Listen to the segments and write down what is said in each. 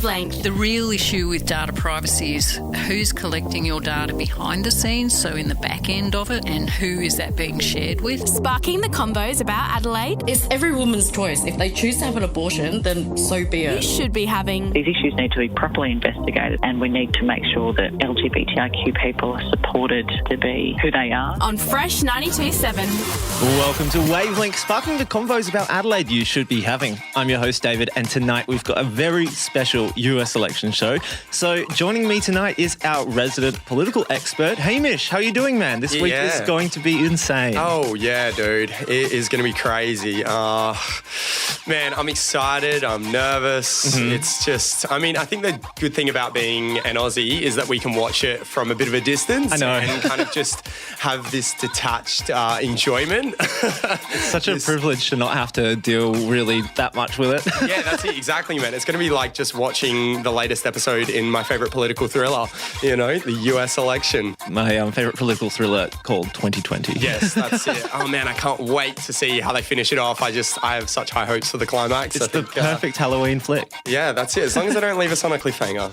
Wavelength. The real issue with data privacy is who's collecting your data behind the scenes, so in the back end of it, and who is that being shared with. Sparking the combos about Adelaide. It's every woman's choice. If they choose to have an abortion, then so be it. You should be having. These issues need to be properly investigated, and we need to make sure that LGBTIQ people are supported to be who they are. On Fresh 92.7. Welcome to Wavelength, sparking the convos about Adelaide you should be having. I'm your host, David, and tonight we've got a very special US election show. So joining me tonight is our resident political expert, Hamish. How are you doing, man? This week is going to be insane. Oh, yeah, dude. It is going to be crazy. Man, I'm excited. I'm nervous. It's just, I think the good thing about being an Aussie is that we can watch it from a bit of a distance. I know. And kind of just have this detached enjoyment. It's such a privilege to not have to deal really that much with it. Yeah, that's it. Exactly, man. It's going to be like just watching the latest episode in my favourite political thriller, the US election. My favourite political thriller called 2020. Yes, that's it. Oh, man, I can't wait to see how they finish it off. I have such high hopes for the climax. It's the perfect Halloween flick. Yeah, that's it. As long as they don't leave us on a cliffhanger.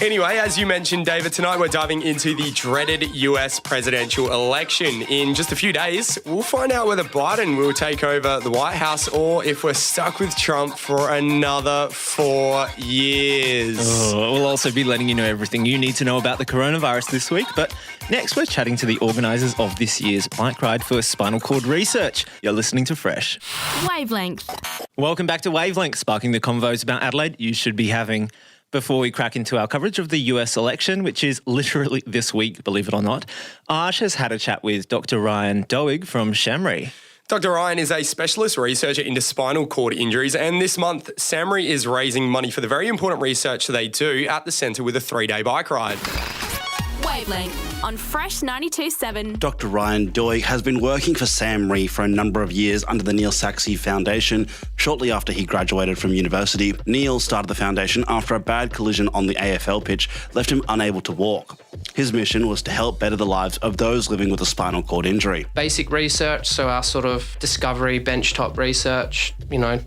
Anyway, as you mentioned, David, tonight we're diving into the dreaded US presidential election. In just a few days, we'll find out whether Biden will take over the White House or if we're stuck with Trump for another 4 years. We'll also be letting you know everything you need to know about the coronavirus this week. But next, we're chatting to the organisers of this year's bike ride for spinal cord research. You're listening to Fresh. Wavelength. Welcome back to Wavelength, sparking the convos about Adelaide you should be having. Before we crack into our coverage of the US election, which is literally this week, believe it or not, Ash has had a chat with Dr. Ryan Doig from SAHMRI. Dr. Ryan is a specialist researcher into spinal cord injuries, and this month, SAHMRI is raising money for the very important research they do at the centre with a 3-day bike ride. Wavelength on Fresh 92.7. Dr. Ryan Doig has been working for SAHMRI for a number of years under the Neil Saxey Foundation. Shortly after he graduated from university, Neil started the foundation after a bad collision on the AFL pitch left him unable to walk. His mission was to help better the lives of those living with a spinal cord injury. Basic research, so our sort of discovery, benchtop research,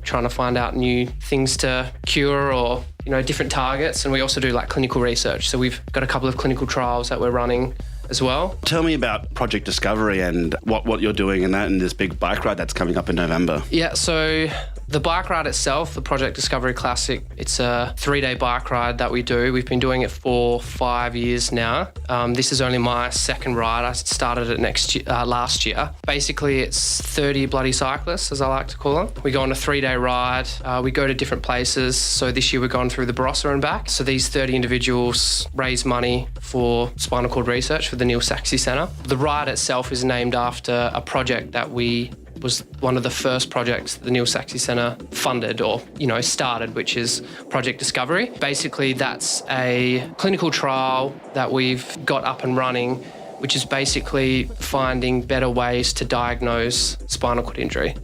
trying to find out new things to cure or different targets, and we also do like clinical research. So we've got a couple of clinical trials that we're running as well. Tell me about Project Discovery and what you're doing in that and this big bike ride that's coming up in November. Yeah, so the bike ride itself, the Project Discovery Classic, it's a 3-day bike ride that we do. We've been doing it for 5 years now. This is only my second ride. I started it last year. Basically, it's 30 bloody cyclists, as I like to call them. We go on a 3-day ride. We go to different places. So this year we're going through the Barossa and back. So these 30 individuals raise money for spinal cord research for the Neil Saxey Centre. The ride itself is named after a project that was one of the first projects the Neil Saxey Centre funded or, started, which is Project Discovery. Basically, that's a clinical trial that we've got up and running, which is basically finding better ways to diagnose spinal cord injury.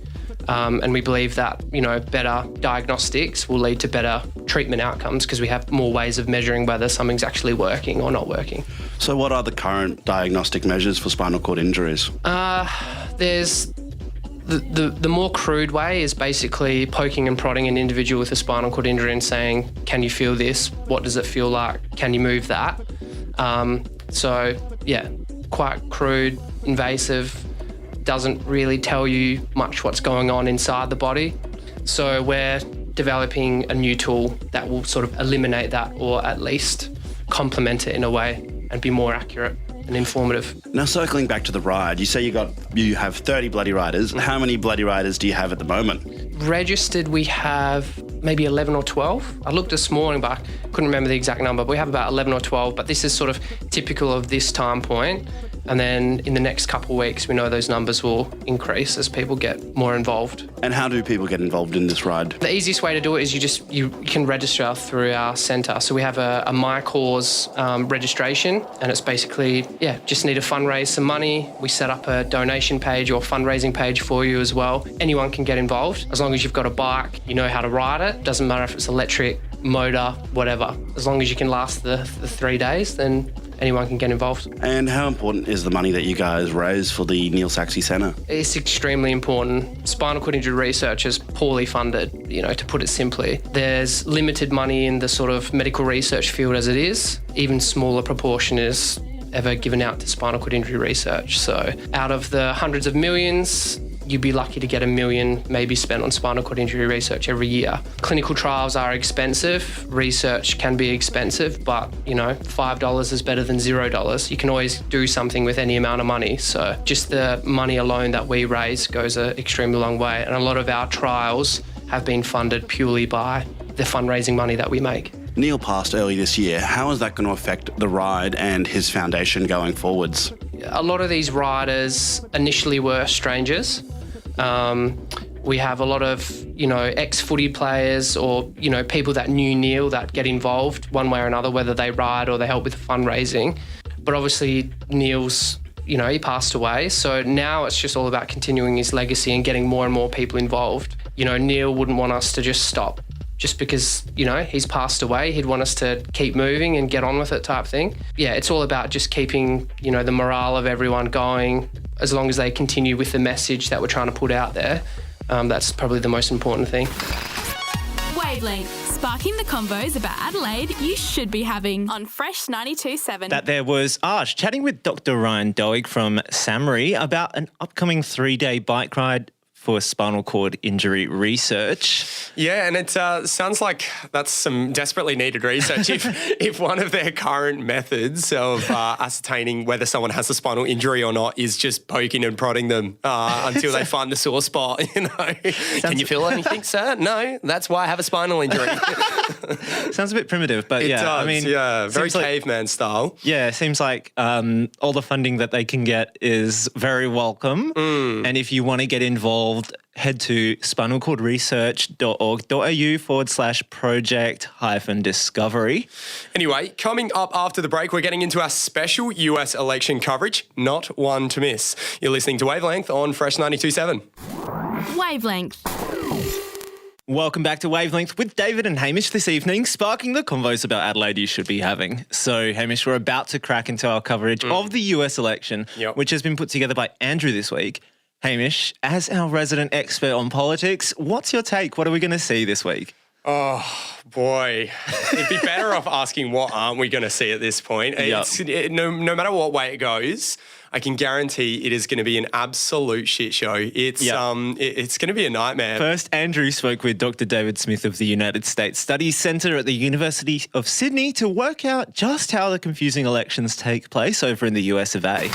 And we believe that, better diagnostics will lead to better treatment outcomes because we have more ways of measuring whether something's actually working or not working. So what are the current diagnostic measures for spinal cord injuries? There's the more crude way is basically poking and prodding an individual with a spinal cord injury and saying, can you feel this? What does it feel like? Can you move that? Quite crude, invasive, doesn't really tell you much what's going on inside the body. So we're developing a new tool that will sort of eliminate that or at least complement it in a way and be more accurate and informative. Now, circling back to the ride, you say you have 30 bloody riders. How many bloody riders do you have at the moment? Registered, we have maybe 11 or 12. I looked this morning, but I couldn't remember the exact number. But we have about 11 or 12, but this is sort of typical of this time point. And then in the next couple of weeks, we know those numbers will increase as people get more involved. And how do people get involved in this ride? The easiest way to do it is you can register through our centre. So we have a My Cause registration, and it's basically, just need to fundraise some money. We set up a donation page or fundraising page for you as well. Anyone can get involved. As long as you've got a bike, you know how to ride it. Doesn't matter if it's electric, motor, whatever. As long as you can last the 3 days, then anyone can get involved. And how important is the money that you guys raise for the Neil Saxey Centre? It's extremely important. Spinal cord injury research is poorly funded, to put it simply. There's limited money in the sort of medical research field as it is. Even smaller proportion is ever given out to spinal cord injury research. So out of the hundreds of millions, you'd be lucky to get $1 million maybe spent on spinal cord injury research every year. Clinical trials are expensive. Research can be expensive, but, $5 is better than $0. You can always do something with any amount of money. So just the money alone that we raise goes an extremely long way. And a lot of our trials have been funded purely by the fundraising money that we make. Neil passed early this year. How is that going to affect the ride and his foundation going forwards? A lot of these riders initially were strangers. We have a lot of, ex-footy players or, people that knew Neil that get involved one way or another, whether they ride or they help with the fundraising. But obviously Neil's, he passed away. So now it's just all about continuing his legacy and getting more and more people involved. Neil wouldn't want us to just stop just because, he's passed away. He'd want us to keep moving and get on with it type thing. Yeah, it's all about just keeping, the morale of everyone going as long as they continue with the message that we're trying to put out there. That's probably the most important thing. Wavelength, sparking the convos about Adelaide you should be having on Fresh 92.7. That there was Arsh chatting with Dr. Ryan Doig from SAHMRI about an upcoming 3-day bike ride for spinal cord injury research. Yeah, and it sounds like that's some desperately needed research. If one of their current methods of ascertaining whether someone has a spinal injury or not is just poking and prodding them until they find the sore spot, Can you feel anything, sir? No, that's why I have a spinal injury. Sounds a bit primitive, but It yeah. does, very caveman style. Yeah, it seems like all the funding that they can get is very welcome. And if you want to get involved, head to spinalcordresearch.org.au/project-discovery. Anyway, coming up after the break, we're getting into our special US election coverage, not one to miss. You're listening to Wavelength on Fresh 92.7. Wavelength. Welcome back to Wavelength with David and Hamish this evening, sparking the convos about Adelaide you should be having. So, Hamish, we're about to crack into our coverage of the US election, which has been put together by Andrew this week. Hamish, as our resident expert on politics, what's your take? What are we going to see this week? Oh, boy. It'd be better off asking what aren't we going to see at this point. No matter what way it goes, I can guarantee it is going to be an absolute shit show. It's going to be a nightmare. First, Andrew spoke with Dr. David Smith of the United States Studies Centre at the University of Sydney to work out just how the confusing elections take place over in the US of A.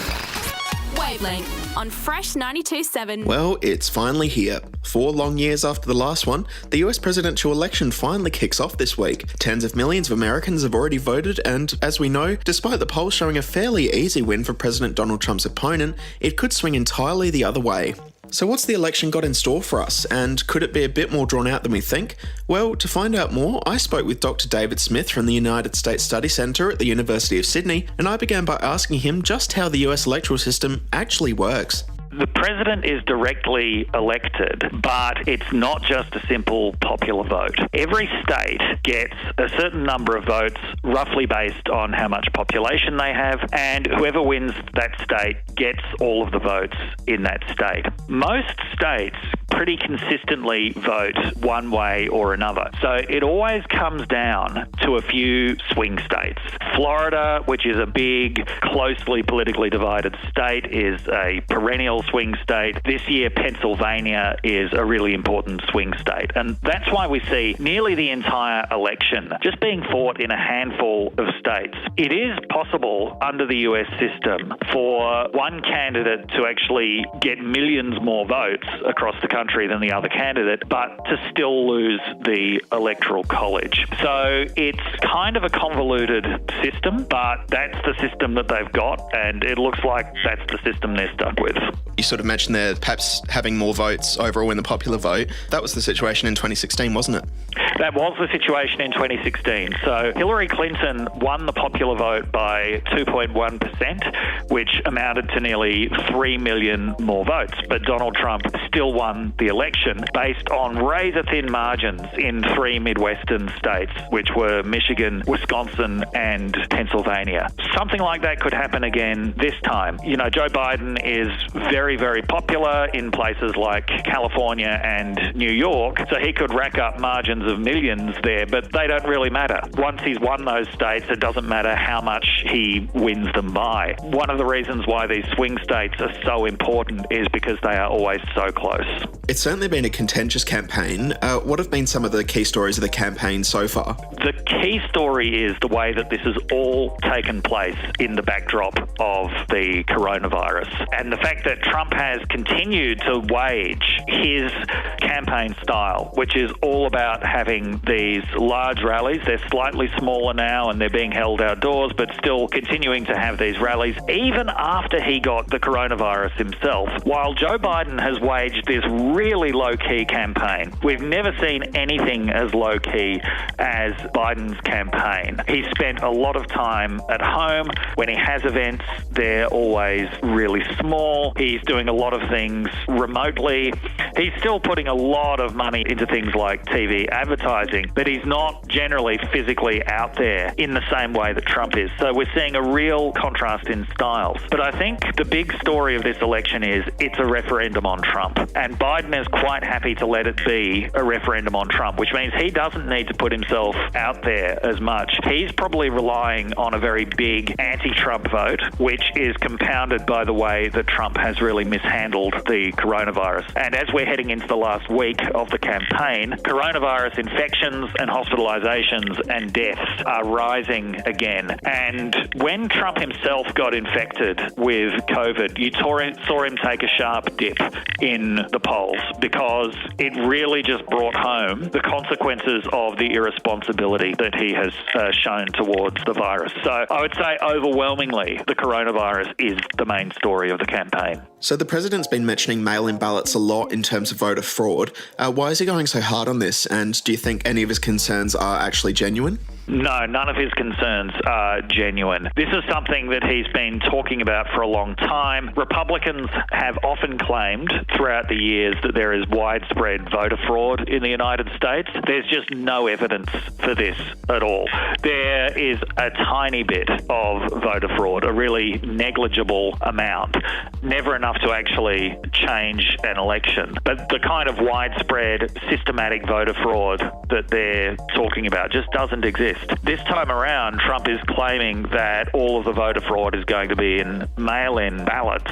Wavelength on Fresh 92.7. Well, it's finally here. 4 long years after the last one, the US presidential election finally kicks off this week. Tens of millions of Americans have already voted, and as we know, despite the polls showing a fairly easy win for President Donald Trump's opponent, it could swing entirely the other way. So what's the election got in store for us, and could it be a bit more drawn out than we think? Well, to find out more, I spoke with Dr. David Smith from the United States Studies Centre at the University of Sydney, and I began by asking him just how the US electoral system actually works. The president is directly elected, but it's not just a simple popular vote. Every state gets a certain number of votes, roughly based on how much population they have, and whoever wins that state gets all of the votes in that state. Most states pretty consistently vote one way or another. So it always comes down to a few swing states. Florida, which is a big, closely politically divided state, is a perennial swing state. This year, Pennsylvania is a really important swing state. And that's why we see nearly the entire election just being fought in a handful of states. It is possible under the US system for one candidate to actually get millions more votes across the country than the other candidate, but to still lose the electoral college. So it's kind of a convoluted system, but that's the system that they've got, and it looks like that's the system they're stuck with. You sort of mentioned there perhaps having more votes overall in the popular vote. That was the situation in 2016, wasn't it? That was the situation in 2016. So Hillary Clinton won the popular vote by 2.1%, which amounted to nearly 3 million more votes. But Donald Trump still won the election based on razor-thin margins in 3 Midwestern states, which were Michigan, Wisconsin, and Pennsylvania. Something like that could happen again this time. You know, Joe Biden is very, very popular in places like California and New York, so he could rack up margins of millions there, but they don't really matter. Once he's won those states, it doesn't matter how much he wins them by. One of the reasons why these swing states are so important is because they are always so close. It's certainly been a contentious campaign. What have been some of the key stories of the campaign so far? The key story is the way that this has all taken place in the backdrop of the coronavirus, and the fact that Trump has continued to wage his campaign style, which is all about having these large rallies. They're slightly smaller now and they're being held outdoors, but still continuing to have these rallies even after he got the coronavirus himself. While Joe Biden has waged this really low-key campaign, we've never seen anything as low-key as Biden's campaign. He spent a lot of time at home. When he has events, they're always really small. He's doing a lot of things remotely. He's still putting a lot of money into things like TV advertising, but he's not generally physically out there in the same way that Trump is. So we're seeing a real contrast in styles. But I think the big story of this election is it's a referendum on Trump. And Biden is quite happy to let it be a referendum on Trump, which means he doesn't need to put himself out there as much. He's probably relying on a very big anti-Trump vote, which is compounded by the way that Trump has really mishandled the coronavirus. And as we're heading into the last week of the campaign, coronavirus infections and hospitalizations and deaths are rising again. And when Trump himself got infected with COVID, you saw him take a sharp dip in the polls because it really just brought home the consequences of the irresponsibility that he has shown towards the virus. So I would say overwhelmingly the coronavirus is the main story of the campaign. So the president's been mentioning mail-in ballots a lot in terms of voter fraud. Why is he going so hard on this? And do you think any of his concerns are actually genuine? No, none of his concerns are genuine. This is something that he's been talking about for a long time. Republicans have often claimed throughout the years that there is widespread voter fraud in the United States. There's just no evidence for this at all. There is a tiny bit of voter fraud, a really negligible amount, never enough to actually change an election. But the kind of widespread, systematic voter fraud that they're talking about just doesn't exist. This time around, Trump is claiming that all of the voter fraud is going to be in mail-in ballots.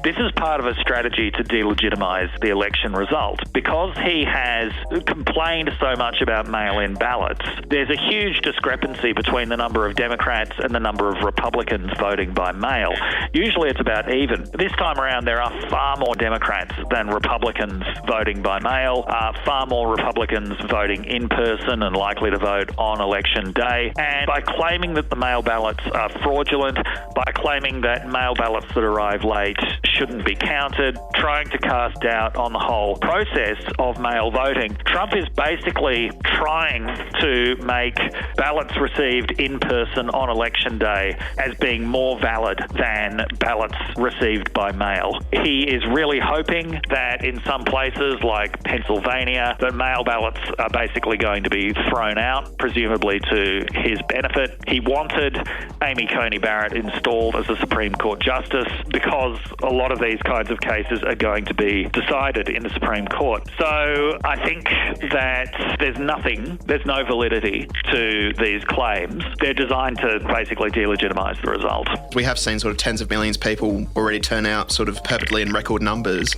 This is part of a strategy to delegitimize the election result. Because he has complained so much about mail-in ballots, there's a huge discrepancy between the number of Democrats and the number of Republicans voting by mail. Usually it's about even. This time around, there are far more Democrats than Republicans voting by mail, far more Republicans voting in person and likely to vote on election day. And by claiming that the mail ballots are fraudulent, by claiming that mail ballots that arrive late shouldn't be counted, trying to cast doubt on the whole process of mail voting, Trump is basically trying to make ballots received in person on election day as being more valid than ballots received by mail. He is really hoping that in some places like Pennsylvania, that mail ballots are basically going to be thrown out, presumably to his benefit. He wanted Amy Coney Barrett installed as a Supreme Court Justice because a lot of these kinds of cases are going to be decided in the Supreme Court. So I think that there's no validity to these claims. They're designed to basically delegitimize the result. We have seen sort of tens of millions of people already turn out sort of perfectly in record numbers.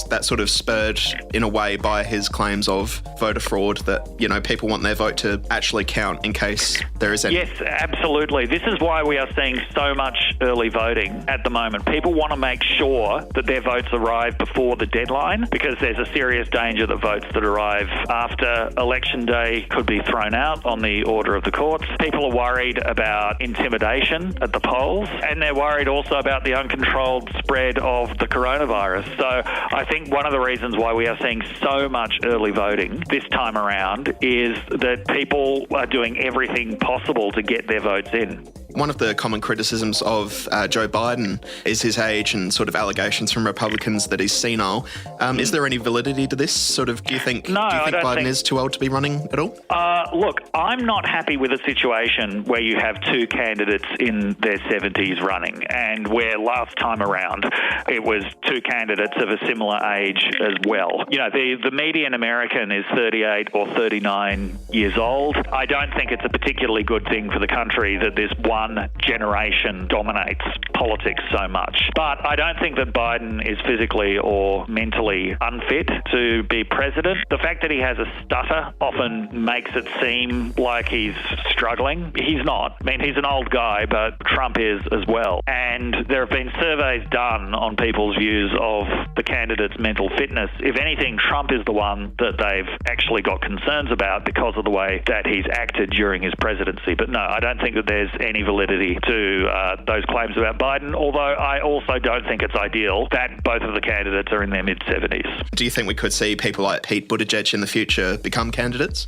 That sort of spurred in a way by his claims of voter fraud that, you know, people want their vote to actually count in case there is any? Yes, absolutely. This is why we are seeing so much early voting at the moment. People want to make sure that their votes arrive before the deadline, because there's a serious danger that votes that arrive after election day could be thrown out on the order of the courts. People are worried about intimidation at the polls, and they're worried also about the uncontrolled spread of the coronavirus. So I think one of the reasons why we are seeing so much early voting this time around is that people are doing everything possible to get their votes in. One of the common criticisms of Joe Biden is his age and sort of allegations from Republicans that he's senile. Is there any validity to this? Sort of, do you think Biden is too old to be running at all? Look, I'm not happy with a situation where you have two candidates in their 70s running, and where last time around it was two candidates of a similar age as well. You know, the median American is 38 or 39 years old. I don't think it's a particularly good thing for the country that this one generation dominates politics so much. But I don't think that Biden is physically or mentally unfit to be president. The fact that he has a stutter often makes it seem like he's struggling. He's not. I mean, he's an old guy, but Trump is as well. And there have been surveys done on people's views of the candidate's mental fitness. If anything, Trump is the one that they've actually got concerns about because of the way that he's acted during his presidency. But no, I don't think that there's any validity to those claims about Biden, although I also don't think it's ideal that both of the candidates are in their mid-70s. Do you think we could see people like Pete Buttigieg in the future become candidates?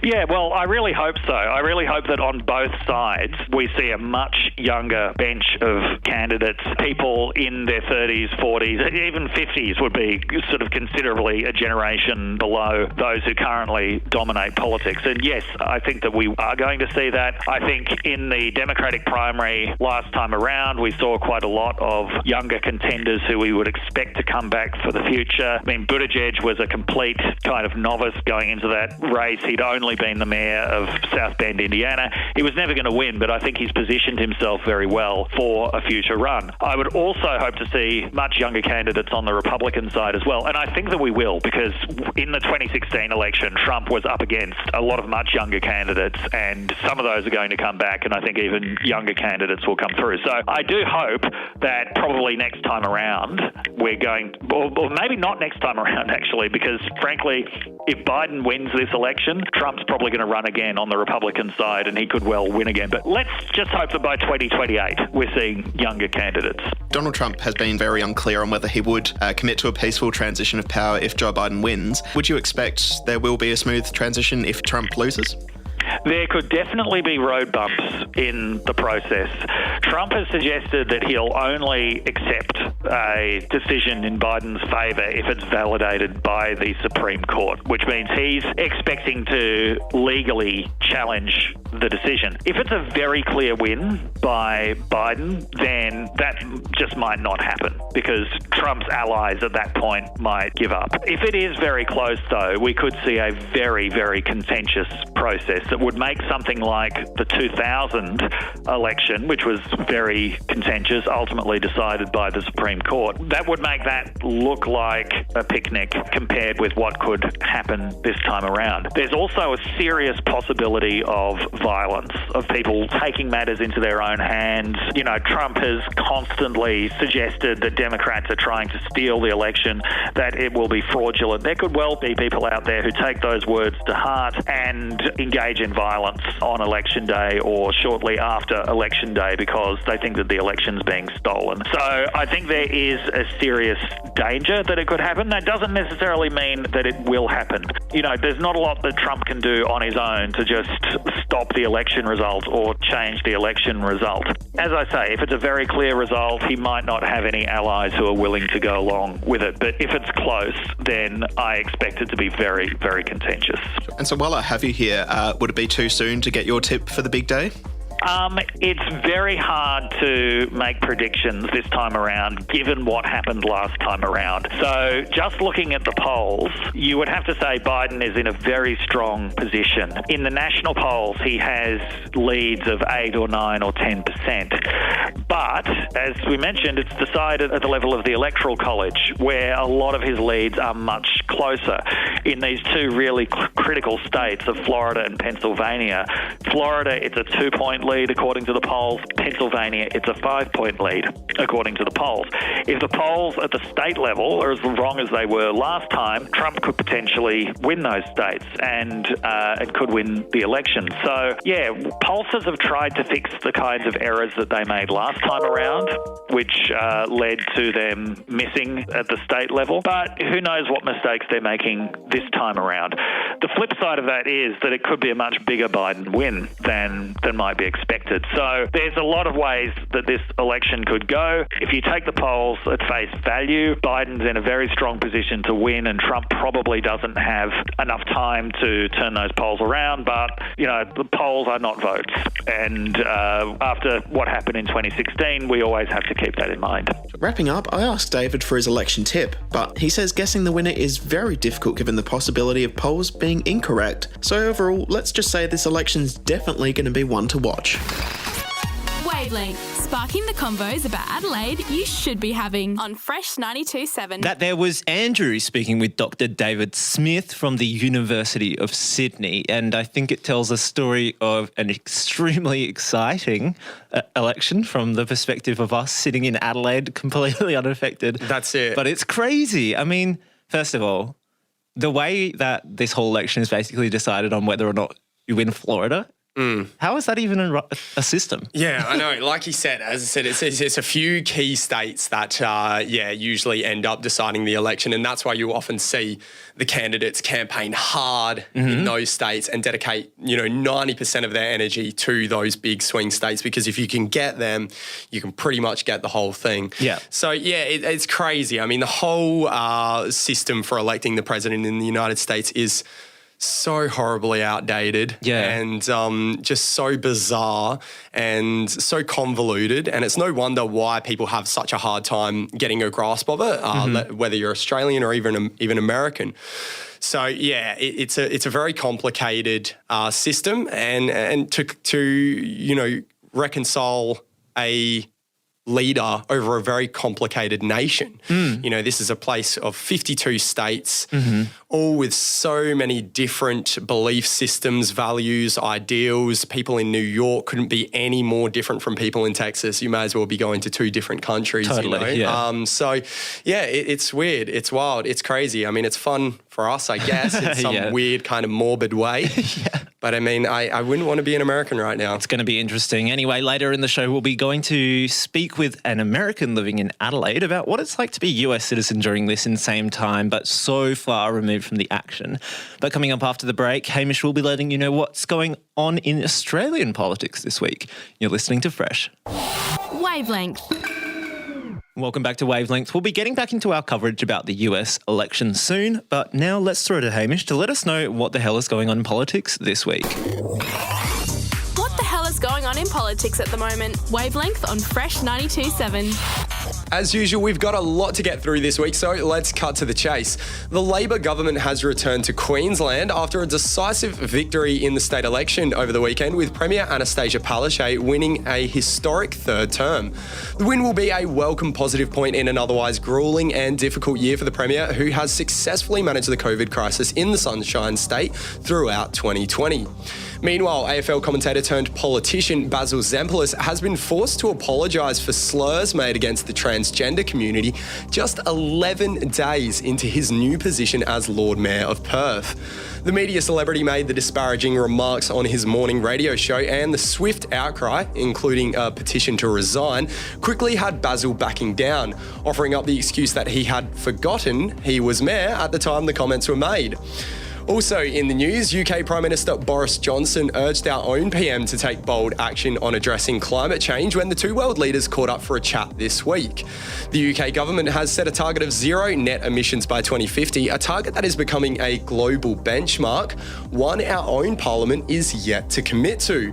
Yeah, well, I really hope so. I really hope that on both sides we see a much younger bench of candidates. People in their 30s, 40s, even 50s would be sort of considerably a generation below those who currently dominate politics. And yes, I think that we are going to see that. I think in the Democratic primary last time around, we saw quite a lot of younger contenders who we would expect to come back for the future. I mean, Buttigieg was a complete kind of novice going into that race. He'd only been the mayor of South Bend, Indiana. He was never going to win, but I think he's positioned himself very well for a future run. I would also hope to see much younger candidates on the Republican side as well, and I think that we will, because in the 2016 election, Trump was up against a lot of much younger candidates, and some of those are going to come back, and I think even younger candidates will come through. So I do hope that probably next time around we're going, or maybe not next time around actually, because frankly, if Biden wins this election, Trump's probably going to run again on the Republican side, and he could well win again. But let's just hope that by 2028 we're seeing younger candidates. Donald Trump has been very unclear on whether he would commit to a peaceful transition of power if Joe Biden wins. Would you expect there will be a smooth transition if Trump loses? There could definitely be road bumps in the process. Trump has suggested that he'll only accept a decision in Biden's favour if it's validated by the Supreme Court, which means he's expecting to legally challenge the decision. If it's a very clear win by Biden, then that just might not happen because Trump's allies at that point might give up. If it is very close, though, we could see a very, very contentious process that would make something like the 2000 election, which was very contentious, ultimately decided by the Supreme Court. That would make that look like a picnic compared with what could happen this time around. There's also a serious possibility of violence, of people taking matters into their own hands. You know, Trump has constantly suggested that Democrats are trying to steal the election, that it will be fraudulent. There could well be people out there who take those words to heart and engage in violence on election day or shortly after election day because they think that the election's being stolen. So I think there is a serious danger that it could happen. That doesn't necessarily mean that it will happen. You know, there's not a lot that Trump can do on his own to just stop the election result or change the election result. As I say, if it's a very clear result, he might not have any allies who are willing to go along with it. But if it's close, then I expect it to be very, very contentious. And so while I have you here, would it be too soon to get your tip for the big day? It's very hard to make predictions this time around, given what happened last time around. So just looking at the polls, you would have to say Biden is in a very strong position. In the national polls, he has leads of 8 or 9 or 10%. But, as we mentioned, it's decided at the level of the Electoral College, where a lot of his leads are much closer. In these two really critical states of Florida and Pennsylvania, Florida, it's a 2-point lead according to the polls. Pennsylvania, it's a 5-point lead according to the polls. If the polls at the state level are as wrong as they were last time, Trump could potentially win those states and could win the election. So, yeah, pollsters have tried to fix the kinds of errors that they made last time around, which led to them missing at the state level. But who knows what mistakes they're making this time around. The flip side of that is that it could be a much bigger Biden win than might be expected. So there's a lot of ways that this election could go. If you take the polls at face value, Biden's in a very strong position to win, and Trump probably doesn't have enough time to turn those polls around. But, you know, the polls are not votes. And after what happened in 2016, we always have to keep that in mind. Wrapping up, I asked David for his election tip, but he says guessing the winner is very difficult given the possibility of polls being incorrect. So overall, let's just say this election's definitely going to be one to watch. Wavelength, sparking the convos about Adelaide you should be having on Fresh 92.7. That there was Andrew speaking with Dr. David Smith from the University of Sydney, and I think it tells a story of an extremely exciting election from the perspective of us sitting in Adelaide completely unaffected. That's it. But it's crazy. I mean, first of all, the way that this whole election is basically decided on whether or not you win Florida. How is that even a system? Yeah, I know. Like you said, as I said, it's a few key states that, usually end up deciding the election. And that's why you often see the candidates campaign hard in those states and dedicate, 90% of their energy to those big swing states, because if you can get them, you can pretty much get the whole thing. Yeah. So, it's crazy. I mean, the whole system for electing the president in the United States is so horribly outdated and just so bizarre and so convoluted. And it's no wonder why people have such a hard time getting a grasp of it, whether you're Australian or even American. So, it's a very complicated system, and to reconcile a leader over a very complicated nation. This is a place of 52 states, all with so many different belief systems, values, ideals. People in New York couldn't be any more different from people in Texas. You may as well be going to two different countries. Totally, it's weird. It's wild. It's crazy. I mean, it's fun for us, I guess, in some weird kind of morbid way. But I mean, I wouldn't want to be an American right now. It's going to be interesting. Anyway, later in the show, we'll be going to speak with an American living in Adelaide about what it's like to be a US citizen during this insane time, but so far removed from the action. But coming up after the break, Hamish will be letting you know what's going on in Australian politics this week. You're listening to Fresh. Wavelength. Welcome back to Wavelength. We'll be getting back into our coverage about the US election soon, but now let's throw to Hamish to let us know what the hell is going on in politics this week. What the hell is going on in politics at the moment? Wavelength on Fresh 92.7. As usual, we've got a lot to get through this week, so let's cut to the chase. The Labor government has returned to Queensland after a decisive victory in the state election over the weekend, with Premier Anastasia Palaszczuk winning a historic third term. The win will be a welcome positive point in an otherwise gruelling and difficult year for the Premier, who has successfully managed the COVID crisis in the Sunshine State throughout 2020. Meanwhile, AFL commentator turned politician Basil Zempilas has been forced to apologise for slurs made against the transgender community just 11 days into his new position as Lord Mayor of Perth. The media celebrity made the disparaging remarks on his morning radio show, and the swift outcry, including a petition to resign, quickly had Basil backing down, offering up the excuse that he had forgotten he was mayor at the time the comments were made. Also in the news, UK Prime Minister Boris Johnson urged our own PM to take bold action on addressing climate change when the two world leaders caught up for a chat this week. The UK government has set a target of zero net emissions by 2050, a target that is becoming a global benchmark, one our own parliament is yet to commit to.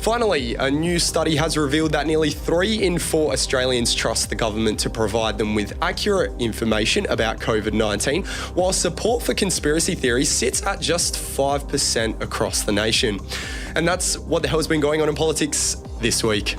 Finally, a new study has revealed that nearly 3 in 4 Australians trust the government to provide them with accurate information about COVID-19, while support for conspiracy theories sits at just 5% across the nation. And that's what the hell's been going on in politics this week.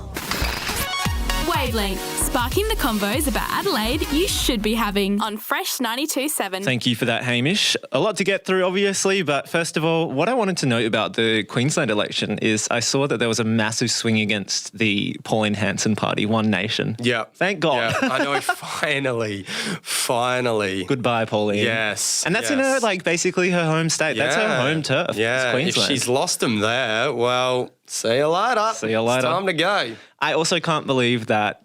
Wavelength, sparking the convos about Adelaide you should be having on Fresh 92.7. Thank you for that, Hamish. A lot to get through, obviously, but first of all, what I wanted to note about the Queensland election is I saw that there was a massive swing against the Pauline Hanson party, One Nation. Yeah. Thank God. Yeah, I know, finally. Goodbye, Pauline. Yes. And that's in her, basically her home state. Yeah. That's her home turf. Yeah, if she's lost them there, well, see you later. See you later. It's time to go. I also can't believe that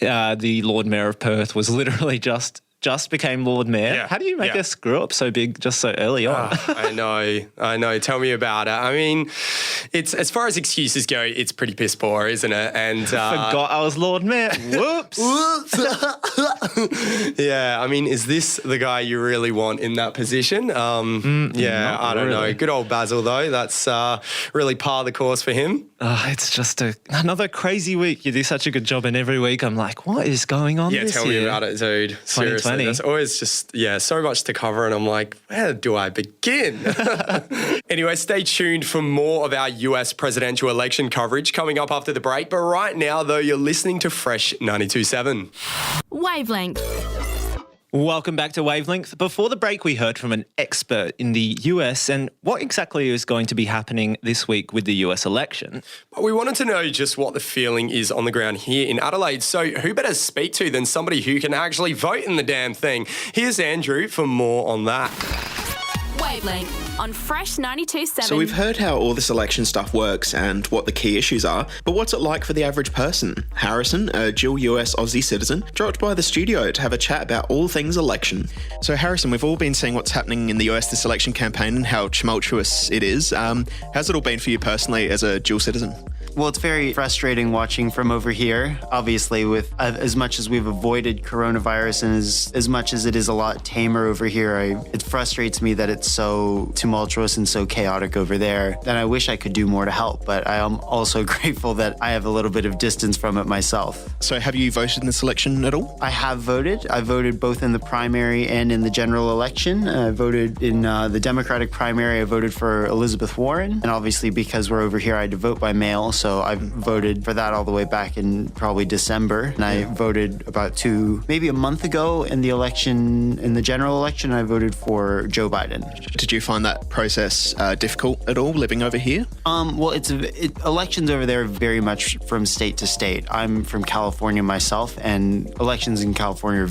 the Lord Mayor of Perth was literally just became Lord Mayor. Yeah. How do you make a screw up so big just so early on? I know. Tell me about it. I mean, it's as far as excuses go, it's pretty piss poor, isn't it? And forgot I was Lord Mayor. Whoops. Yeah, I mean, is this the guy you really want in that position? I don't know. Good old Basil, though. That's really par the course for him. It's just another crazy week. You do such a good job, and every week I'm like, what is going on this tell year? me about it, dude. Seriously. There's always just, so much to cover, and I'm like, where do I begin? Anyway, stay tuned for more of our US presidential election coverage coming up after the break. But right now, though, you're listening to Fresh 92.7. Wavelength. Welcome back to Wavelength. Before the break, we heard from an expert in the US and what exactly is going to be happening this week with the US election. But we wanted to know just what the feeling is on the ground here in Adelaide. So who better speak to than somebody who can actually vote in the damn thing? Here's Andrew for more on that. Wavelength on Fresh 92.7. So we've heard how all this election stuff works and what the key issues are, but what's it like for the average person? Harrison, a dual US Aussie citizen, dropped by the studio to have a chat about all things election. So Harrison, we've all been seeing what's happening in the US this election campaign and how tumultuous it is. How's it all been for you personally as a dual citizen? Well, it's very frustrating watching from over here. Obviously, with as much as we've avoided coronavirus and as much as it is a lot tamer over here, it frustrates me that it's so tumultuous and so chaotic over there. And I wish I could do more to help, but I am also grateful that I have a little bit of distance from it myself. So have you voted in this election at all? I have voted. I voted both in the primary and in the general election. I voted in the Democratic primary. I voted for Elizabeth Warren. And obviously, because we're over here, I had to vote by mail. So I voted for that all the way back in probably December. And I voted about maybe a month ago in the election, in the general election, I voted for Joe Biden. Did you find that process difficult at all living over here? Well, elections over there very much from state to state. I'm from California myself, and elections in California are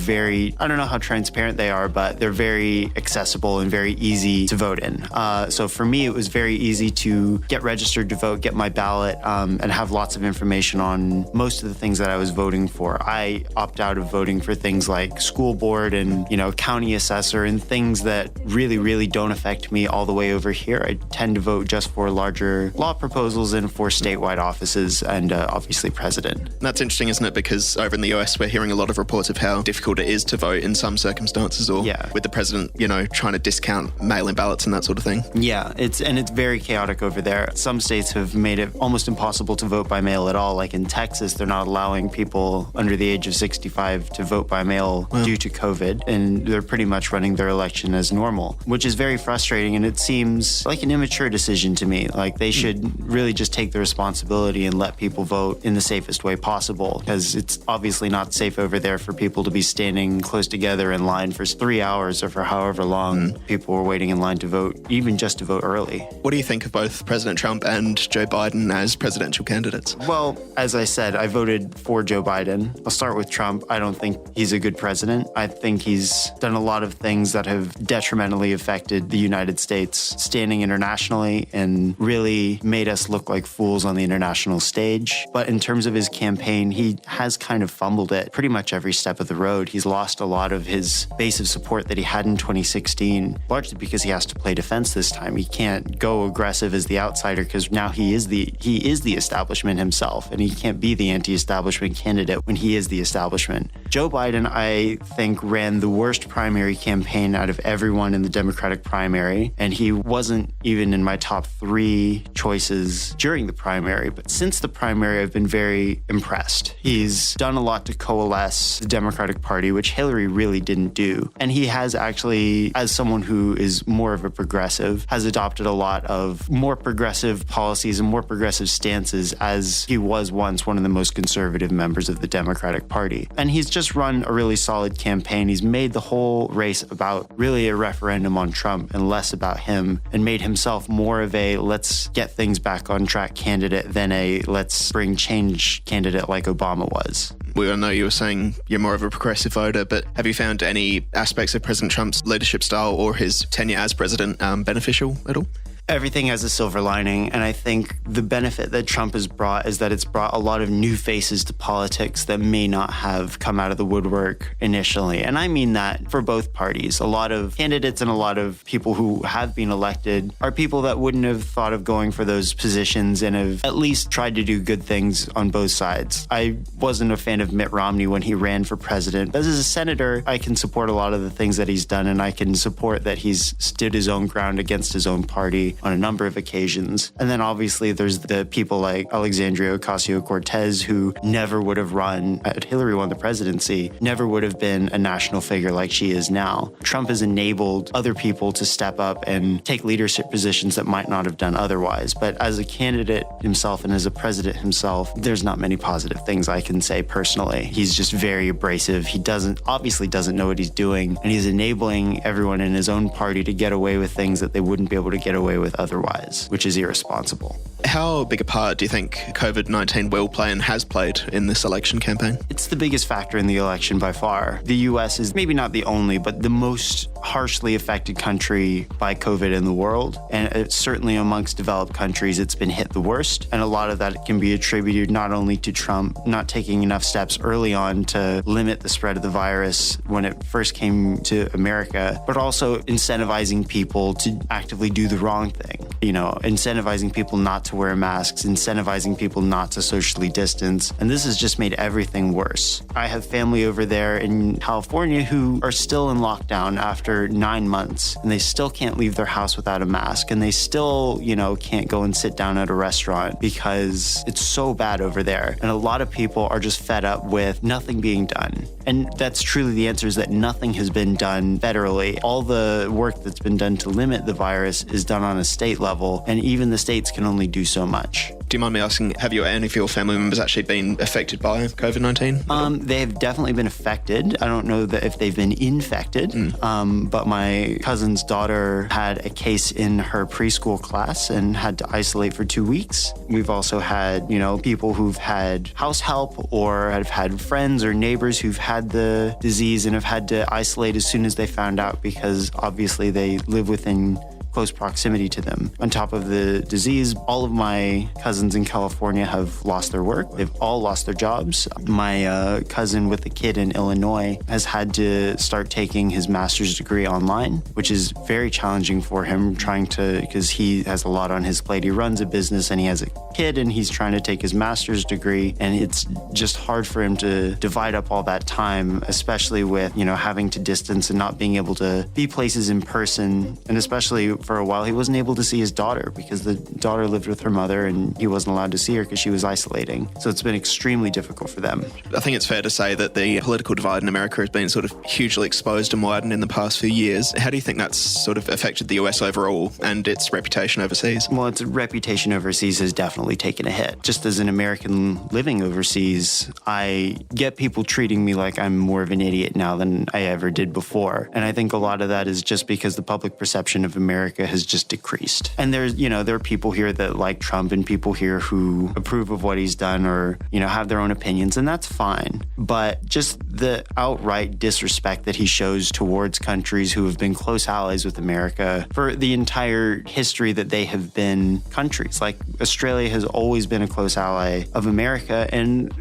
I don't know how transparent they are, but they're very accessible and very easy to vote in. So for me, it was very easy to get registered to vote, get my ballot, and have lots of information on most of the things that I was voting for. I opt out of voting for things like school board and, county assessor and things that really, really don't affect me all the way over here. I tend to vote just for larger law proposals and for statewide offices and obviously president. That's interesting, isn't it? Because over in the US, we're hearing a lot of reports of how difficult it is to vote in some circumstances, or with the president, trying to discount mail-in ballots and that sort of thing. Yeah, it's very chaotic over there. Some states have made it almost impossible to vote by mail at all. Like in Texas, they're not allowing people under the age of 65 to vote by mail due to COVID, and they're pretty much running their election as normal, which is very frustrating, and it seems like an immature decision to me. Like they should really just take the responsibility and let people vote in the safest way possible, because it's obviously not safe over there for people to be standing close together in line for 3 hours or for however long people were waiting in line to vote, even just to vote early. What do you think of both President Trump and Joe Biden as presidential candidates? Well, as I said, I voted for Joe Biden. I'll start with Trump. I don't think he's a good president. I think he's done a lot of things that have detrimentally affected the United States standing internationally and really made us look like fools on the international stage. But in terms of his campaign, he has kind of fumbled it pretty much every step of the road. He's lost a lot of his base of support that he had in 2016, largely because he has to play defense this time. He can't go aggressive as the outsider because now he is the the establishment himself, and he can't be the anti-establishment candidate when he is the establishment. Joe Biden, I think, ran the worst primary campaign out of everyone in the Democratic primary, and he wasn't even in my top 3 choices during the primary. But since the primary, I've been very impressed. He's done a lot to coalesce the Democratic Party, which Hillary really didn't do. And he has actually, as someone who is more of a progressive, has adopted a lot of more progressive policies and more progressive stances, as he was once one of the most conservative members of the Democratic Party. And he's just run a really solid campaign. He's made the whole race about really a referendum on Trump and less about him, and made himself more of a let's get things back on track candidate than a let's bring change candidate like Obama was. I know you were saying you're more of a progressive voter, but have you found any aspects of President Trump's leadership style or his tenure as president beneficial at all? Everything has a silver lining, and I think the benefit that Trump has brought is that it's brought a lot of new faces to politics that may not have come out of the woodwork initially. And I mean that for both parties. A lot of candidates and a lot of people who have been elected are people that wouldn't have thought of going for those positions and have at least tried to do good things on both sides. I wasn't a fan of Mitt Romney when he ran for president. As a senator, I can support a lot of the things that he's done, and I can support that he's stood his own ground against his own party on a number of occasions. And then obviously there's the people like Alexandria Ocasio-Cortez, who never would have run had Hillary won the presidency, never would have been a national figure like she is now. Trump has enabled other people to step up and take leadership positions that might not have done otherwise. But as a candidate himself and as a president himself, there's not many positive things I can say personally. He's just very abrasive. He obviously doesn't know what he's doing, and he's enabling everyone in his own party to get away with things that they wouldn't be able to get away with otherwise, which is irresponsible. How big a part do you think COVID-19 will play and has played in this election campaign? It's the biggest factor in the election by far. The U.S. is maybe not the only, but the most harshly affected country by COVID in the world. And it's certainly amongst developed countries, it's been hit the worst. And a lot of that can be attributed not only to Trump not taking enough steps early on to limit the spread of the virus when it first came to America, but also incentivizing people to actively do the wrong thing. You know, incentivizing people not to wear masks, incentivizing people not to socially distance. And this has just made everything worse. I have family over there in California who are still in lockdown after 9 months, and they still can't leave their house without a mask. And they still, can't go and sit down at a restaurant because it's so bad over there. And a lot of people are just fed up with nothing being done. And that's truly the answer, is that nothing has been done federally. All the work that's been done to limit the virus is done on a state level, and even the states can only do so much. Do you mind me asking, have any of your family members actually been affected by COVID-19? They have definitely been affected. I don't know that if they've been infected, but my cousin's daughter had a case in her preschool class and had to isolate for 2 weeks. We've also had, people who've had house help or have had friends or neighbors who've had the disease and have had to isolate as soon as they found out, because obviously they live within close proximity to them. On top of the disease, all of my cousins in California have lost their work. They've all lost their jobs. My cousin with the kid in Illinois has had to start taking his master's degree online, which is very challenging for him, because he has a lot on his plate. He runs a business and he has a kid and he's trying to take his master's degree, and it's just hard for him to divide up all that time, especially with, having to distance and not being able to be places in person. And especially for a while, he wasn't able to see his daughter because the daughter lived with her mother and he wasn't allowed to see her because she was isolating. So it's been extremely difficult for them. I think it's fair to say that the political divide in America has been sort of hugely exposed and widened in the past few years. How do you think that's sort of affected the US overall and its reputation overseas? Well, its reputation overseas has definitely taken a hit. Just as an American living overseas, I get people treating me like I'm more of an idiot now than I ever did before. And I think a lot of that is just because the public perception of America has just decreased. And there are people here that like Trump and people here who approve of what he's done or, have their own opinions, and that's fine. But just the outright disrespect that he shows towards countries who have been close allies with America for the entire history that they have been countries. Like Australia has always been a close ally of America. And,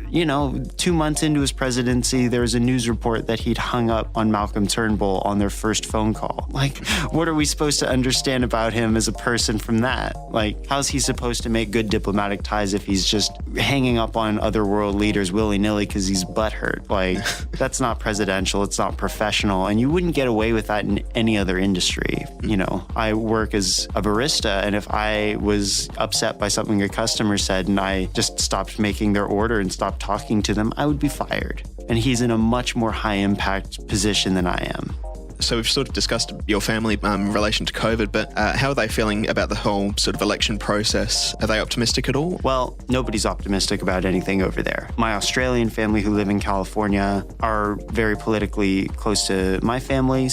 2 months into his presidency, there was a news report that he'd hung up on Malcolm Turnbull on their first phone call. Like, what are we supposed to understand understand about him as a person from that. Like, how's he supposed to make good diplomatic ties if he's just hanging up on other world leaders willy-nilly because he's butthurt? Like, that's not presidential. It's not professional. And you wouldn't get away with that in any other industry. You know, I work as a barista, and if I was upset by something a customer said and I just stopped making their order and stopped talking to them, I would be fired. And he's in a much more high-impact position than I am. So we've sort of discussed your family in relation to COVID, but how are they feeling about the whole sort of election process? Are they optimistic at all? Well, nobody's optimistic about anything over there. My Australian family who live in California are very politically close to my family,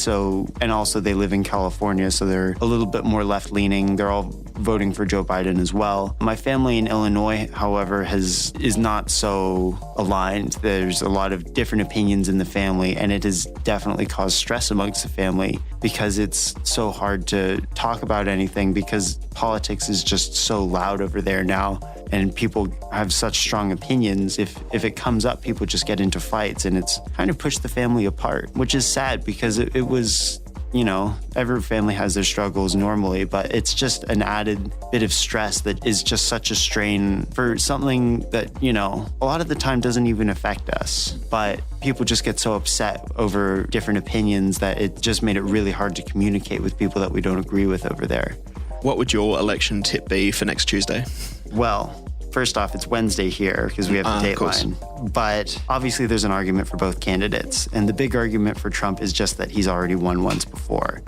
and also they live in California, so they're a little bit more left-leaning. They're all voting for Joe Biden as well. My family in Illinois, however, is not so aligned. There's a lot of different opinions in the family, and it has definitely caused stress amongst the family because it's so hard to talk about anything because politics is just so loud over there now, and people have such strong opinions. If it comes up, people just get into fights, and it's kind of pushed the family apart, which is sad because it was, you know, every family has their struggles normally, but it's just an added bit of stress that is just such a strain for something that, you know, a lot of the time doesn't even affect us. But people just get so upset over different opinions that it just made it really hard to communicate with people that we don't agree with over there. What would your election tip be for next Tuesday? Well, first off, it's Wednesday here because we have the dateline. But obviously there's an argument for both candidates. And the big argument for Trump is just that he's already won once before.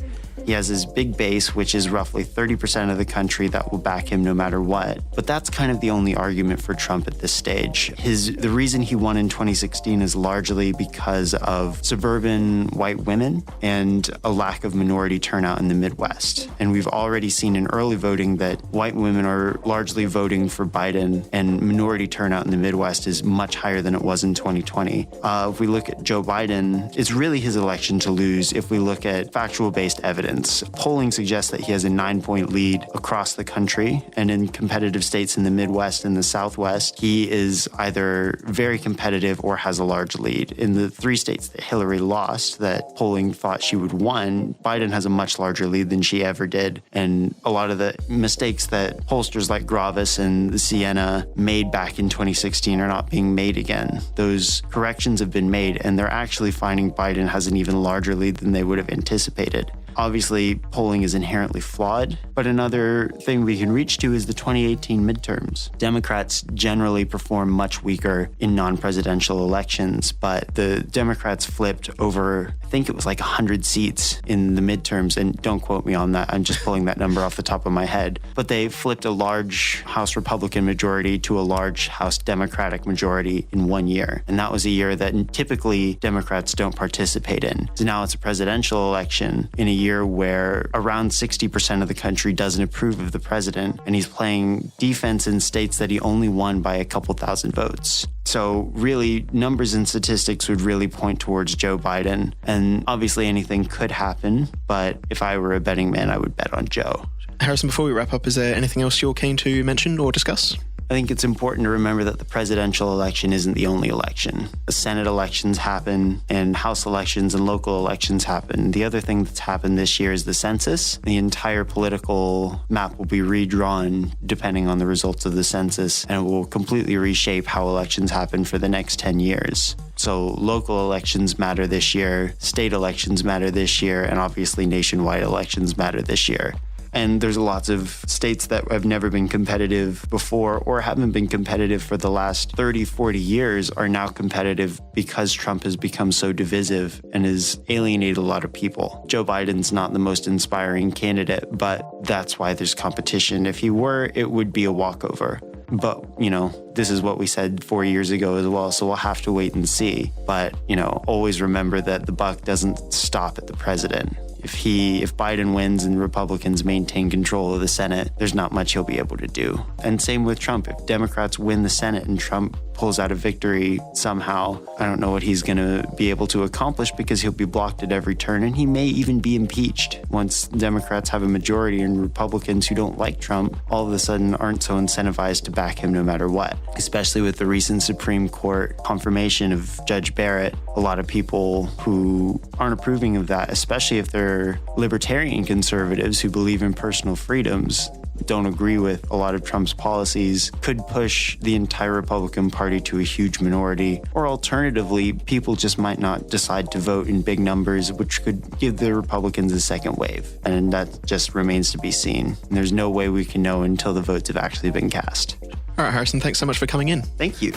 He has his big base, which is roughly 30% of the country that will back him no matter what. But that's kind of the only argument for Trump at this stage. The reason he won in 2016 is largely because of suburban white women and a lack of minority turnout in the Midwest. And we've already seen in early voting that white women are largely voting for Biden, and minority turnout in the Midwest is much higher than it was in 2020. If we look at Joe Biden, it's really his election to lose if we look at factual-based evidence. Polling suggests that he has a 9-point lead across the country, and in competitive states in the Midwest and the Southwest, he is either very competitive or has a large lead. In the 3 states that Hillary lost, that polling thought she would win, Biden has a much larger lead than she ever did, and a lot of the mistakes that pollsters like Gravis and Siena made back in 2016 are not being made again. Those corrections have been made, and they're actually finding Biden has an even larger lead than they would have anticipated. Obviously, polling is inherently flawed, but another thing we can reach to is the 2018 midterms. Democrats generally perform much weaker in non-presidential elections, but the Democrats flipped over, I think it was like 100 seats in the midterms, and don't quote me on that, I'm just pulling that number off the top of my head. But they flipped a large House Republican majority to a large House Democratic majority in 1 year, and that was a year that typically Democrats don't participate in. So now it's a presidential election in a year where around 60% of the country doesn't approve of the president, and he's playing defense in states that he only won by a couple thousand votes. So really, numbers and statistics would really point towards Joe Biden, and obviously anything could happen, but if I were a betting man, I would bet on Joe. Harrison, before we wrap up, is there anything else you're keen to mention or discuss? I think it's important to remember that the presidential election isn't the only election. The Senate elections happen, and House elections and local elections happen. The other thing that's happened this year is the census. The entire political map will be redrawn depending on the results of the census, and it will completely reshape how elections happen for the next 10 years. So local elections matter this year, state elections matter this year, and obviously nationwide elections matter this year. And there's lots of states that have never been competitive before or haven't been competitive for the last 30, 40 years are now competitive because Trump has become so divisive and has alienated a lot of people. Joe Biden's not the most inspiring candidate, but that's why there's competition. If he were, it would be a walkover. But, you know, this is what we said 4 years ago as well, so we'll have to wait and see. But, you know, always remember that the buck doesn't stop at the president. If Biden wins and Republicans maintain control of the Senate, there's not much he'll be able to do. And same with Trump. If Democrats win the Senate and Trump pulls out a victory somehow, I don't know what he's going to be able to accomplish because he'll be blocked at every turn, and he may even be impeached. Once Democrats have a majority and Republicans who don't like Trump all of a sudden aren't so incentivized to back him no matter what. especially with the recent Supreme Court confirmation of Judge Barrett. A lot of people who aren't approving of that, especially if they're libertarian conservatives who believe in personal freedoms, don't agree with a lot of Trump's policies, could push the entire Republican Party to a huge minority. Or alternatively, people just might not decide to vote in big numbers, which could give the Republicans a second wave. And that just remains to be seen. And there's no way we can know until the votes have actually been cast. All right, Harrison, thanks so much for coming in. Thank you.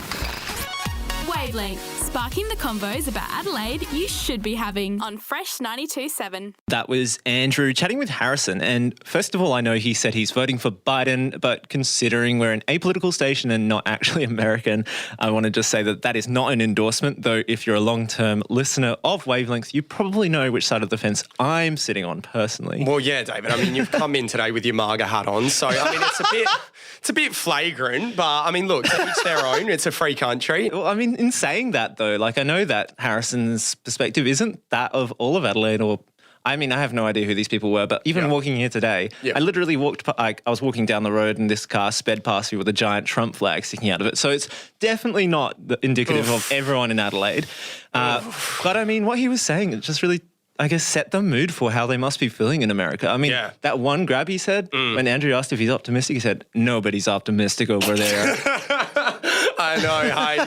Wavelength, sparking the convos about Adelaide you should be having on Fresh 92.7. That was Andrew chatting with Harrison. And first of all, I know he said he's voting for Biden, but considering we're an apolitical station and not actually American, I want to just say that that is not an endorsement, though if you're a long-term listener of Wavelength, you probably know which side of the fence I'm sitting on personally. Well, yeah, David, I mean, you've come in today with your MAGA hat on, so, I mean, it's a bit flagrant, but, I mean, look, to each their own. It's a free country. Well, I mean, in saying that, though, like, I know that Harrison's perspective isn't that of all of Adelaide, or I mean, I have no idea who these people were, but even walking here today, I literally I was walking down the road and this car sped past me with a giant Trump flag sticking out of it. So it's definitely not indicative of everyone in Adelaide. But I mean, what he was saying, it just really, I guess, set the mood for how they must be feeling in America. I mean, that one grab he said, when Andrew asked if he's optimistic, he said, nobody's optimistic over there. I know, hey,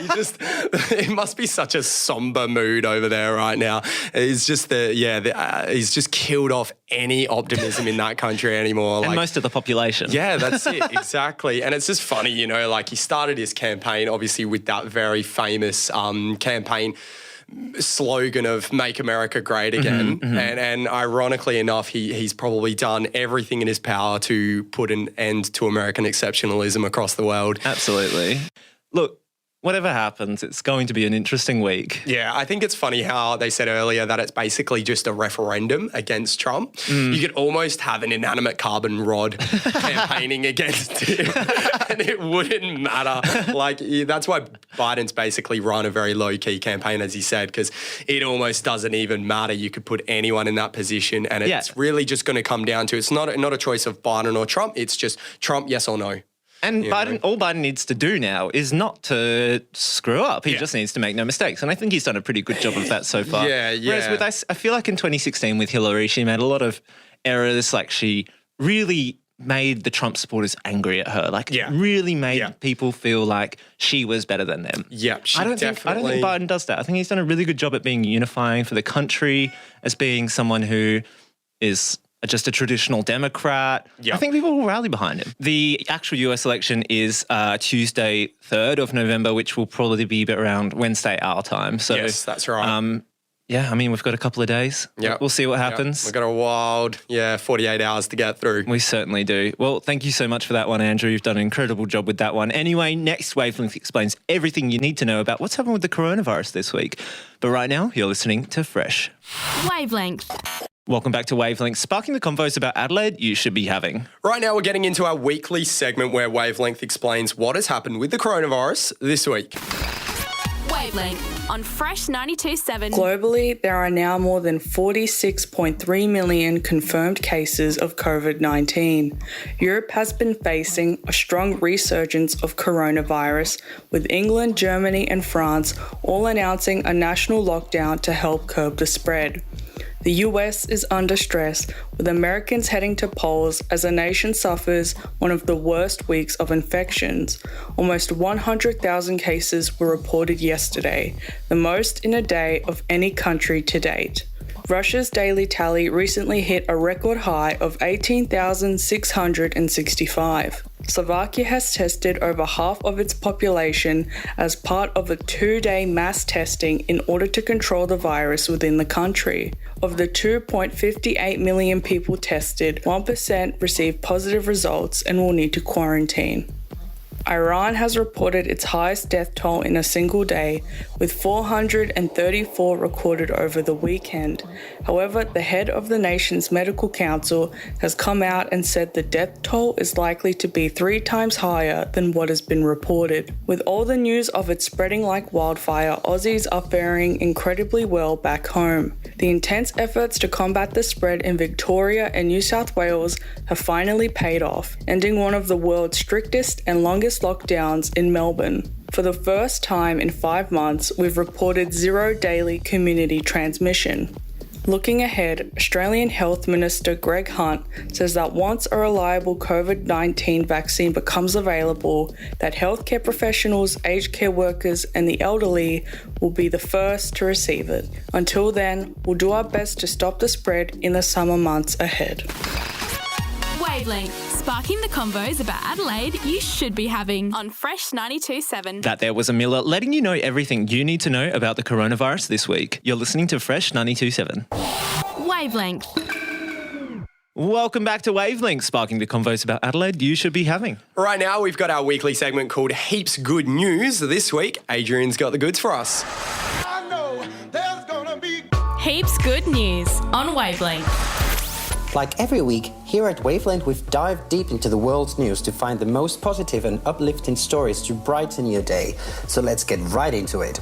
it must be such a somber mood over there right now. It's just he's just killed off any optimism in that country anymore. And most of the population. Yeah, that's it, exactly. And it's just funny, you know, like he started his campaign, obviously, with that very famous campaign slogan of "Make America Great Again," and ironically enough, he's probably done everything in his power to put an end to American exceptionalism across the world. Absolutely. Look, whatever happens, it's going to be an interesting week. Yeah, I think it's funny how they said earlier that it's basically just a referendum against Trump. You could almost have an inanimate carbon rod campaigning against him and it wouldn't matter. Like, that's why Biden's basically run a very low-key campaign, as he said, because it almost doesn't even matter. You could put anyone in that position and it's really just going to come down to, it's not a choice of Biden or Trump. It's just Trump, yes or no. And all Biden needs to do now is not to screw up. He just needs to make no mistakes. And I think he's done a pretty good job of that so far. Whereas I feel like in 2016 with Hillary, she made a lot of errors. Like, she really made the Trump supporters angry at her. Like, really made people feel like she was better than them. Yeah, I don't think Biden does that. I think he's done a really good job at being unifying for the country, as being someone who is just a traditional Democrat. I think people will rally behind him. The actual US election is Tuesday, 3rd of November, which will probably be around Wednesday our time. So, yes, that's right. Yeah, I mean, we've got a couple of days. We'll see what happens. We've got a wild, 48 hours to get through. We certainly do. Well, thank you so much for that one, Andrew. You've done an incredible job with that one. Anyway, next Wavelength explains everything you need to know about what's happened with the coronavirus this week. But right now, you're listening to Fresh. Wavelength. Welcome back to Wavelength, sparking the convos about Adelaide you should be having. Right now, we're getting into our weekly segment where Wavelength explains what has happened with the coronavirus this week. Wavelength on Fresh 92.7. Globally, there are now more than 46.3 million confirmed cases of COVID-19. Europe has been facing a strong resurgence of coronavirus, with England, Germany and France all announcing a national lockdown to help curb the spread. The US is under stress, with Americans heading to polls as the nation suffers one of the worst weeks of infections. Almost 100,000 cases were reported yesterday, the most in a day of any country to date. Russia's daily tally recently hit a record high of 18,665. Slovakia has tested over half of its population as part of a 2-day mass testing in order to control the virus within the country. Of the 2.58 million people tested, 1% received positive results and will need to quarantine. Iran has reported its highest death toll in a single day, with with 434 recorded over the weekend. However, the head of the nation's medical council has come out and said the death toll is likely to be 3 times higher than what has been reported. With all the news of it spreading like wildfire, Aussies are faring incredibly well back home. The intense efforts to combat the spread in Victoria and New South Wales have finally paid off, ending one of the world's strictest and longest lockdowns in Melbourne. For the first time in 5 months, we've reported 0 daily community transmission. Looking ahead, Australian Health Minister Greg Hunt says that once a reliable COVID-19 vaccine becomes available, that healthcare professionals, aged care workers and the elderly will be the first to receive it. Until then, we'll do our best to stop the spread in the summer months ahead. Wavelength, sparking the convos about Adelaide you should be having on Fresh 92.7. That there was Miller letting you know everything you need to know about the coronavirus this week. You're listening to Fresh 92.7. Wavelength. Welcome back to Wavelength, sparking the convos about Adelaide you should be having. Right now, we've got our weekly segment called Heaps Good News. This week, Adrian's got the goods for us. I know there's gonna be Heaps good news on Wavelength. Like every week, here at Wavelength, we've dived deep into the world's news to find the most positive and uplifting stories to brighten your day. So let's get right into it.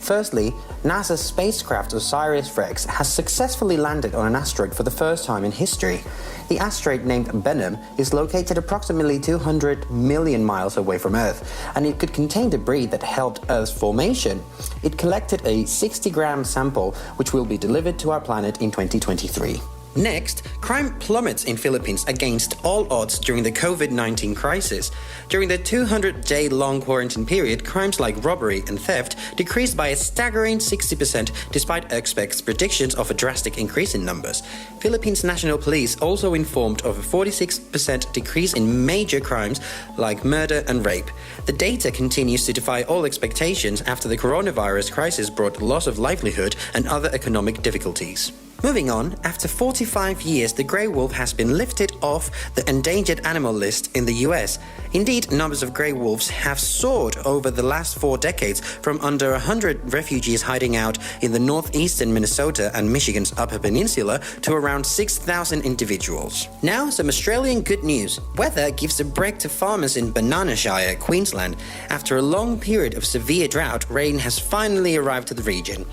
Firstly, NASA's spacecraft OSIRIS-REx has successfully landed on an asteroid for the first time in history. The asteroid, named Benham, is located approximately 200 million miles away from Earth, and it could contain debris that helped Earth's formation. It collected a 60-gram sample, which will be delivered to our planet in 2023. Next, crime plummets in Philippines against all odds during the COVID-19 crisis. During the 200-day-long quarantine period, crimes like robbery and theft decreased by a staggering 60% despite experts' predictions of a drastic increase in numbers. Philippines National Police also informed of a 46% decrease in major crimes like murder and rape. The data continues to defy all expectations after the coronavirus crisis brought loss of livelihood and other economic difficulties. Moving on, after 45 years, the grey wolf has been lifted off the endangered animal list in the US. Indeed, numbers of grey wolves have soared over the last 4 decades, from under 100 refugees hiding out in the northeastern Minnesota and Michigan's Upper Peninsula to around 6,000 individuals. Now, some Australian good news. Weather gives a break to farmers in Bananashire, Queensland. After a long period of severe drought, rain has finally arrived to the region.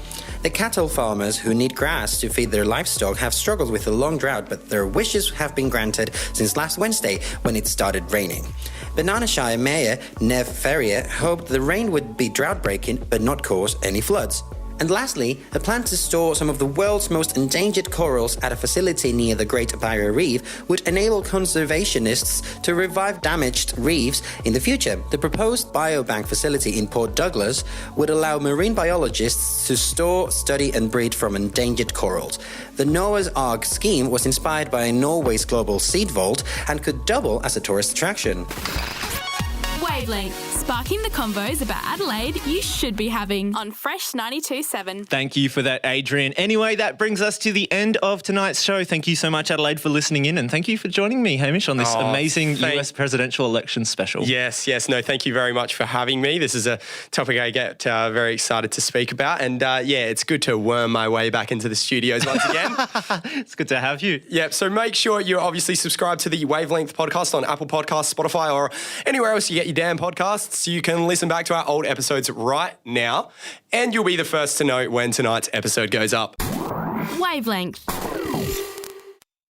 The cattle farmers who need grass to feed their livestock have struggled with the long drought, but their wishes have been granted since last Wednesday when it started raining. Bananashire Mayor Nev Ferrier hoped the rain would be drought-breaking but not cause any floods. And lastly, a plan to store some of the world's most endangered corals at a facility near the Great Barrier Reef would enable conservationists to revive damaged reefs in the future. The proposed biobank facility in Port Douglas would allow marine biologists to store, study and breed from endangered corals. The Noah's Ark scheme was inspired by Norway's global seed vault and could double as a tourist attraction. Wavelength, sparking the convos about Adelaide you should be having on Fresh 92.7. Thank you for that, Adrian. Anyway, that brings us to the end of tonight's show. Thank you so much, Adelaide, for listening in, and thank you for joining me, Hamish, on this amazing US presidential election special. Yes. No, thank you very much for having me. This is a topic I get very excited to speak about, and it's good to worm my way back into the studios once again. It's good to have you. Yep, so make sure you obviously subscribe to the Wavelength podcast on Apple Podcasts, Spotify, or anywhere else you get your damn podcasts. You can listen back to our old episodes right now, and you'll be the first to know when tonight's episode goes up. Wavelength.